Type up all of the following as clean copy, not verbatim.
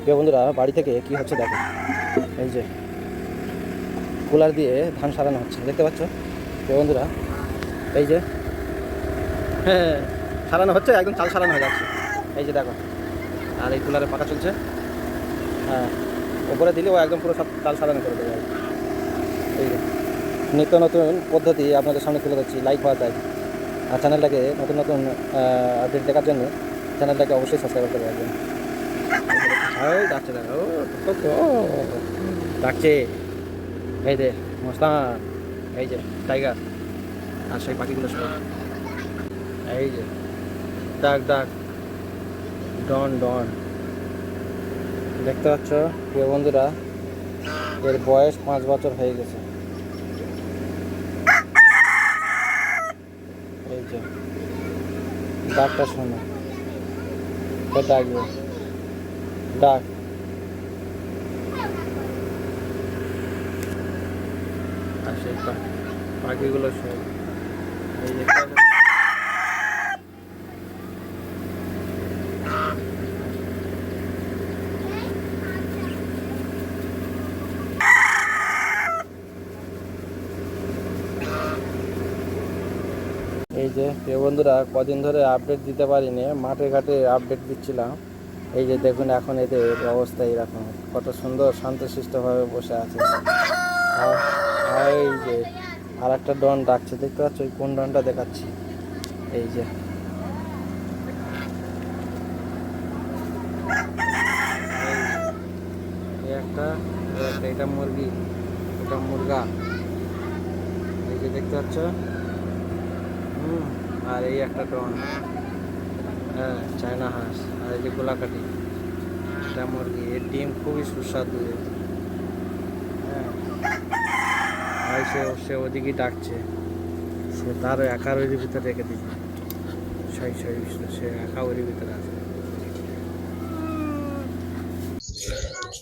প্রিয় বন্ধুরা, বাড়ি থেকে কি হচ্ছে দেখো। এই যে কুলার দিয়ে ধান সারানো হচ্ছে, দেখতে পাচ্ছ প্রিয় বন্ধুরা। এই যে হ্যাঁ, সারানো হচ্ছে, একদম চাল সারানো হয়ে যাচ্ছে। এই যে দেখো, আর এই কুলারে পাকা চলছে। হ্যাঁ, ওপরে দিলে ও একদম পুরো সব চাল সারানো করে দেবে। এই যে নিত্য নতুন পদ্ধতি আপনাদের সামনে তুলে ধরছি, লাইক হওয়া যায়। আর চ্যানেলটাকে নতুন নতুন আপডেট দেখার জন্য চ্যানেলটাকে অবশ্যই সাবস্ক্রাইব করতে পারবেন। ডাকছে দেখো, ডাকছে। এই যে মস্তান, এই যে টাইগার, আর সেই পাখিগুলো সব এই যে ডাক ডাক, ডন ডন। দেখতে পাচ্ছ প্রিয় বন্ধুরা, এর বয়স 5 বছর হয়ে গেছে। এই যে ডাকটা শোনো, ডাকবে, ডাক। আর সেই পাখিগুলো সব এই যে এই যে প্রিয় বন্ধুরা, কদিন ধরে আপডেট দিতে পারিনি, মাঠে ঘাটে আপডেট দিচ্ছিলাম। এই যে দেখুন এখন এদের অবস্থা এরকম, কত সুন্দর শান্তশিষ্টভাবে বসে আছে। আর এই যে আর একটা ডন ডাকছে, দেখতে পাচ্ছ? ওই কোন ডনটা দেখাচ্ছি, এই যে একটা, এটা মুরগি, এটা মুরগা। এই যে দেখতে পাচ্ছ, আর এই একটা ডন, হ্যাঁ চায়না হাঁস। আর এই যে গোলাকাটি, এটা মুরগি। এর ডিম খুবই সুস্বাদু। হ্যাঁ, আর সে ওদিকে ডাকছে, সে তার একার ওই ভিতরে রেখে দিচ্ছে। সে একা ওর ভিতরে আছে।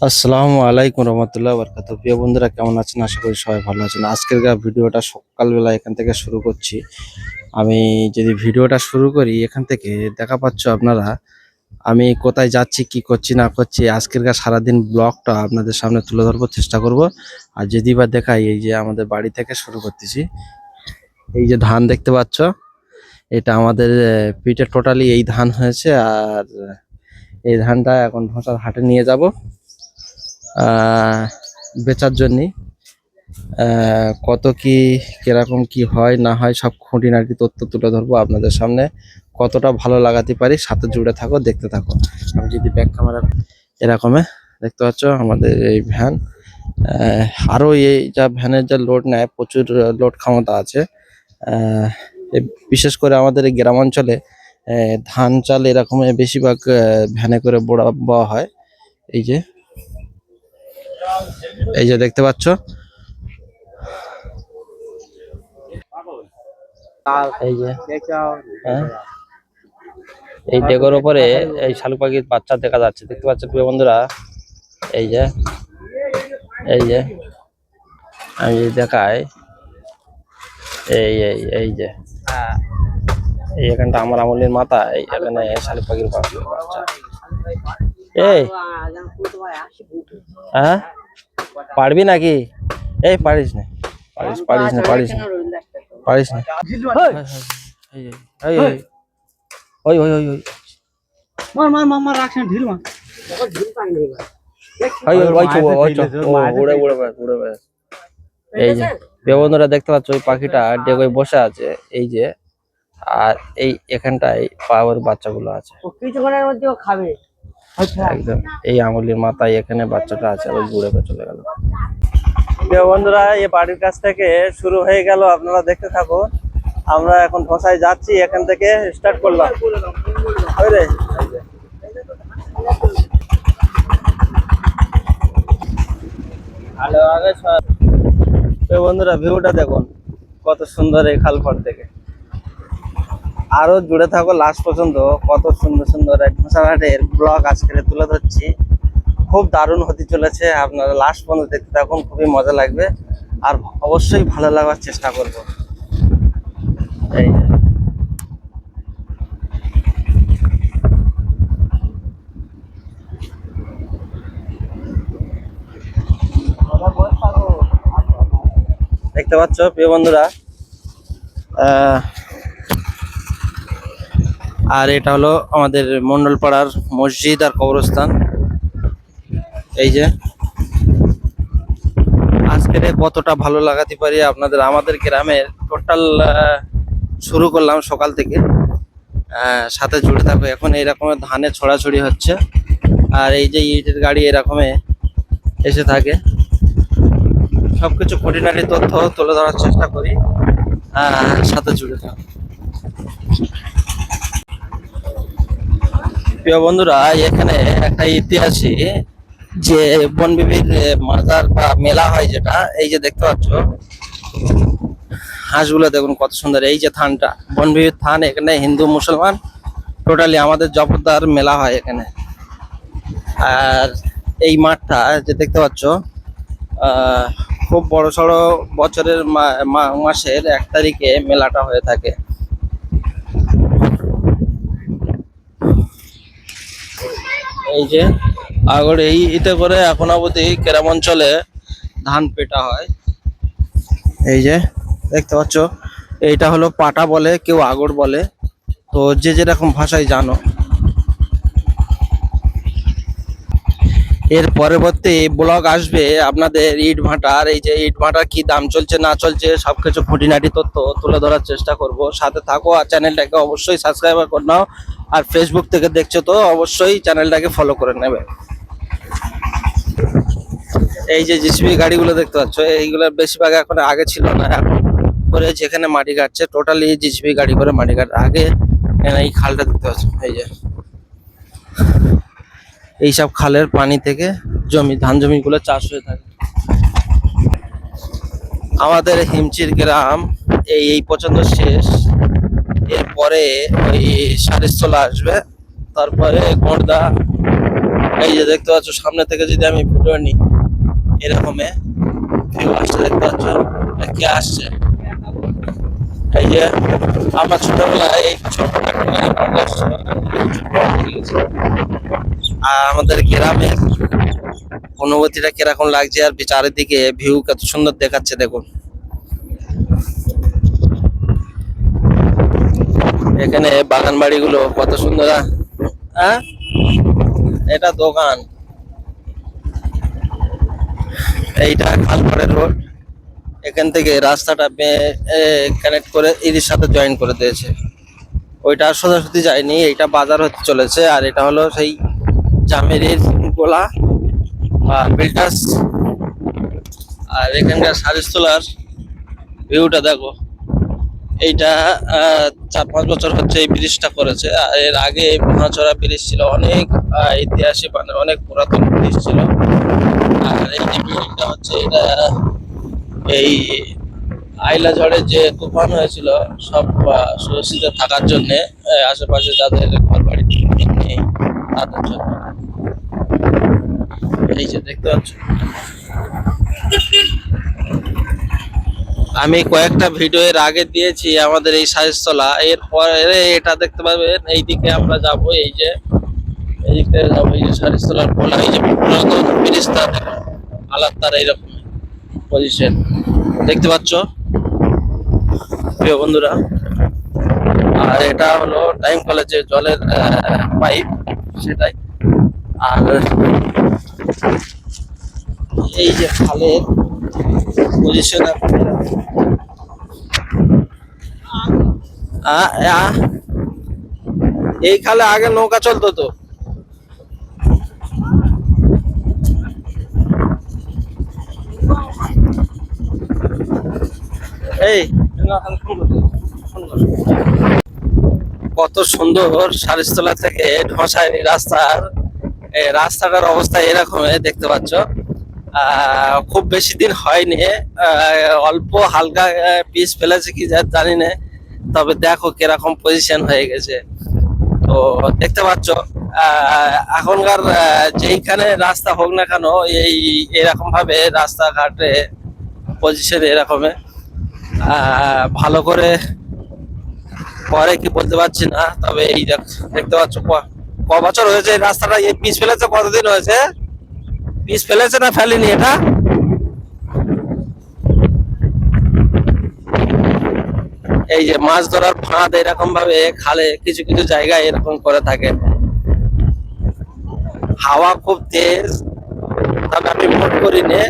আসসালামু আলাইকুম রহমতুল্লাহ বরকাতুহু। প্রিয় বন্ধুরা, কেমন আছেন? আশা করি সবাই ভালো আছেন। আজকের ভিডিওটা সকালবেলা এখান থেকে শুরু করছি। আমি যদি ভিডিওটা শুরু করি এখান থেকে, দেখা পাচ্ছ আপনারা আমি কোথায় যাচ্ছি, কি করছি না করছি, আজকের সারাদিন ব্লগটা আপনাদের সামনে তুলে ধরবো, চেষ্টা করব। আর যদি বা দেখাই, এই যে আমাদের বাড়ি থেকে শুরু করতেছি। এই যে ধান দেখতে পাচ্ছ, এটা আমাদের পিঠে টোটালি এই ধান হয়েছে। আর এই ধানটা এখন ধোসার হাটে নিয়ে যাব বেচার জন্যে। কত কি, কিরকম কি হয় না হয়, সব খুঁটিনাটি তথ্য তুলে ধরবো আপনাদের সামনে। কতটা ভালো লাগাতে পারি, সাথে জুড়ে থাকো, দেখতে থাকো। আমি যদি ব্যাক ক্যামেরা এরকমে দেখতে পাচ্ছ আমাদের এই ভ্যান। আরো এই যা ভ্যানের যা লোড নেয়, প্রচুর লোড ক্ষমতা আছে। বিশেষ করে আমাদের এই গ্রামাঞ্চলে ধান চাল এরকম বেশিরভাগ ভ্যানে করে বওয়া হয়। এই যে দেখতে পাচ্ছ, এই যে এই ডেগোর উপরে এই শালুক পাখির বাচ্চা দেখা যাচ্ছে, দেখতে পাচ্ছ প্রিয় বন্ধুরা। এই যে আমি দেখাই, এই যে এই এখানটা আমার আমলের মাথায়, এখানে শালুক পাখির বাচ্চা। এই হ্যাঁ, পারবি নাকি? এই পারিস না, পারিস না। ওই ওই ওই ওই মার রাখছেন ঢিল মার এই যে বন্ধুরা দেখতে পাচ্ছ, ওই পাখিটা ডেগোয় বসে আছে। এই যে আর এই এখানটায় পাওয়ার বাচ্চাগুলো আছে, কিছুক্ষণের মধ্যে ও খাবে একদম এই আঙুলির মাথায় এখানে বাচ্চাটা আছে, ওই ঘুরে চলে গেল। বন্ধুরা, এই বাড়ির কাছ থেকে শুরু হয়ে গেল, আপনারা দেখতে থাকুন। আমরা এখন ধসায় যাচ্ছি, এখান থেকে স্টার্ট করলাম। বন্ধুরা, ভিউটা দেখুন কত সুন্দর এই খালপাড় থেকে। আরো জুড়ে থাকো লাস্ট পর্যন্ত, কত সুন্দর সুন্দর এক ঘোষাঘাটের ব্লগ আজকে তুলে ধরছি। খুব দারুণ হতে চলেছে, আপনারা লাস্ট পর্যন্ত দেখতে থাকুন, খুবই মজা লাগবে। আর অবশ্যই ভালো লাগার চেষ্টা করব। এই দেখতে পাচ্ছ প্রিয় বন্ধুরা। আর এটা হলো আমাদের মন্ডলপাড়ার মসজিদ আর কবরস্থান। এই যে আজকে কতটা ভালো লাগাতে পারি আপনাদের আমাদের গ্রামের টোটাল শুরু করলাম সকাল থেকে, সাথে জুড়ে থাকবে। এখন এইরকমের ধানের ছড়াছড়ি হচ্ছে, আর এই যে ইটের গাড়ি এরকমে এসে থাকে। সবকিছু খুঁটিনাটি তথ্য তুলে ধরার চেষ্টা করি, সাথে জুড়ে থাক। প্রিয় বন্ধুরা, এখানে একটা ইতিহাসী যে বনবিবির মাজার বা মেলা হয় যেটা, এই যে দেখতে পাচ্ছ হাঁসগুলো দেখুন কত সুন্দর। এই যে থানটা বনবিবির থান, এখানে হিন্দু মুসলমান টোটালি আমাদের জবরদার মেলা হয় এখানে। আর এই মাঠটা যে দেখতে পাচ্ছ খুব বড় সড়ো, বছরের মাসের 1 তারিখে মেলাটা হয়ে থাকে। এই যে আগর এই ইতে করে এখন অবধি গ্রাম অঞ্চলে ধান পেটা হয়। এই যে দেখতে পাচ্ছ, এইটা হলো পাটা বলে, কেউ আগর বলে, তো যে যেরকম ভাষায় জানো। এর পরবর্তী ব্লগ আসবে আপনাদের ইট ভাটার। এই যে ইট ভাটার কি দাম চলছে না চলছে সবকিছু খুঁটিনাটি তথ্য তুলে ধরার চেষ্টা করব। সাথে থাকো, আর চ্যানেলটাকে অবশ্যই সাবস্ক্রাইব করে নাও। আর ফেসবুক থেকে দেখছো তো অবশ্যই চ্যানেলটাকে ফলো করে নেবে। এই যে জিসিবি গাড়িগুলো দেখতে পাচ্ছ, এইগুলোর বেশিরভাগ এখন, আগে ছিল না, এখন করে যেখানে মাটি কাটছে টোটালি জিসিবি গাড়ি করে মাটি কাটে। আগে এই খালটা দেখতে পাচ্ছ, এই যে এইসব খালের পানি থেকে ধান জমিগুলো চাষ হয়ে থাকে। আমাদের হিমচির গ্রাম এই পর্যন্ত শেষ। এরপরে ওই সারিস্তলা আসবে, তারপরে গোড়দা। এই যে দেখতে পাচ্ছ সামনে থেকে যদি আমি ভিডিও নিই, এরকমে ভিউ আসছে, দেখতে পাচ্ছ কে আসছে। এই যে আমার ছোটবেলায় এই আর আমাদের গ্রামের অনুভূতিটা কিরকম লাগছে, আর চারিদিকে ভিউ কত সুন্দর দেখাচ্ছে দেখুন। এখানে বাগান বাড়িগুলো কত সুন্দর। হ্যাঁ, এটা দোকান। এইটা খালপাড়ের রোড, এখান থেকে রাস্তাটা কানেক্ট করে এর সাথে জয়েন করে দিয়েছে। ওইটা সোজাসুজি যায়নি, এইটা বাজার হতে চলেছে। আর এটা হলো সেই জামেরির গোলা বা বিল্ডার্স। আর এখানকার সারিস্তলার ভিউটা দেখো। এইটা 4-5 বছর হচ্ছে এই ব্রিজটা করেছে। আর এর আগে ভাঙাচোরা ব্রিজ ছিল, অনেক ইতিহাসে মানে অনেক পুরাতন ব্রিজ ছিল। আর এই যে বিল্ডিংটা হচ্ছে, এটা এই আইলা ঝড়ে যে তুফান হয়েছিল সব সুরক্ষিত থাকার জন্য, আশেপাশে যাদের ঘর বাড়ি নেই তাদের জন্য। এই যে দেখতে পাচ্ছ, আমি কয়েকটা ভিডিও এর আগে দিয়েছি আমাদের এই সারিস্তলা। এরপরে এটা দেখতে পাবেন, এইদিকে আমরা যাব। এই যে এইদিকে যাবো, এই যে সারিস্তলার পোলা, এই যে পুরাতন ব্রিজটা আলাদা এইরকম পজিশন দেখতে পাচ্ছ প্রিয় বন্ধুরা। আর এটা হলো টাইম কলেজের জলের পাইপ, সেটাই। আর এই যে খালের পজিশন, এই খালে আগে নৌকা চলতো তো। এই কত সুন্দর সারিস্তলা থেকে ঢসাইনি রাস্তাটার অবস্থা এরকম দেখতে পাচ্ছ। খুব বেশি দিন হয়নি, অল্প হালকা পিচ ফেলেছে কি জানি না, তবে দেখো কিরকম পজিশন হয়ে গেছে। তো দেখতে পাচ্ছ এখনকার যেইখানে রাস্তা হোক না কেন, এই এরকম ভাবে রাস্তাঘাটে পজিশন এরকমে ভালো করে পরে কি বলতে পারছি না। তবে এই দেখতে পাচ্ছ ক বছর হয়েছে এই রাস্তাটা এই পিচ ফেলেছে, কতদিন হয়েছে পিচ ফেলেছে না ফেলেনি এটা। এই যে মাছ ধরার ফাঁদ এরকম ভাবে খালে কিছু কিছু জায়গায় এরকম করে থাকে। হাওয়া খুব তেজ, তবে আমি মোট করি নে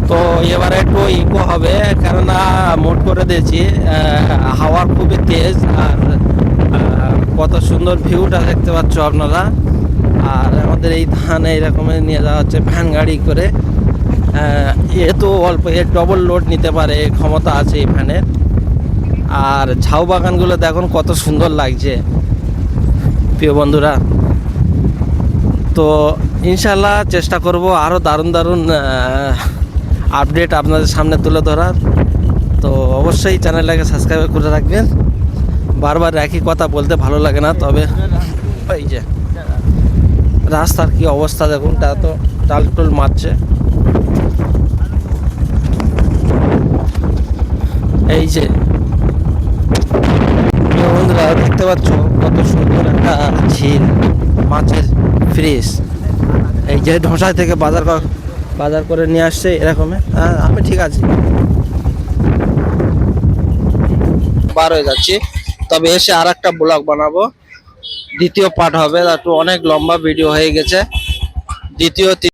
তো এবারে একটু ইকো হবে, কেননা মোট করে দিয়েছি। হাওয়া খুবই তেজ, আর কত সুন্দর ভিউটা দেখতে পাচ্ছ আপনারা। আর আমাদের এই ধান এইরকম নিয়ে যাওয়া হচ্ছে ভ্যান গাড়ি করে। এ তো অল্প, এর ডবল লোড নিতে পারে ক্ষমতা আছে এই ভ্যানের। আর ঝাউ বাগানগুলো দেখুন কত সুন্দর লাগছে প্রিয় বন্ধুরা। তো ইনশাল্লাহ চেষ্টা করব আরও দারুণ দারুণ আপডেট আপনাদের সামনে তুলে ধরার। তো অবশ্যই চ্যানেলটাকে সাবস্ক্রাইব করে রাখবেন। বারবার একই কথা বলতে ভালো লাগে না, তবে এই যে রাস্তার কি অবস্থা দেখুন, তা তো টালটুল মারছে। এই যে বন্ধুরা দেখতে পাচ্ছ কত সুন্দর একটা ঝিল, মাছের ফ্রেশ। এই যে ঢোসাই থেকে বাজার করে নিয়ে আসছে এরকম। আমি ঠিক আছি, পার হয়ে যাচ্ছি। তবে এসে আর একটা ব্লগ বানাবো, দ্বিতীয় পার্ট হবে। একটু অনেক লম্বা ভিডিও হয়ে গেছে। দ্বিতীয়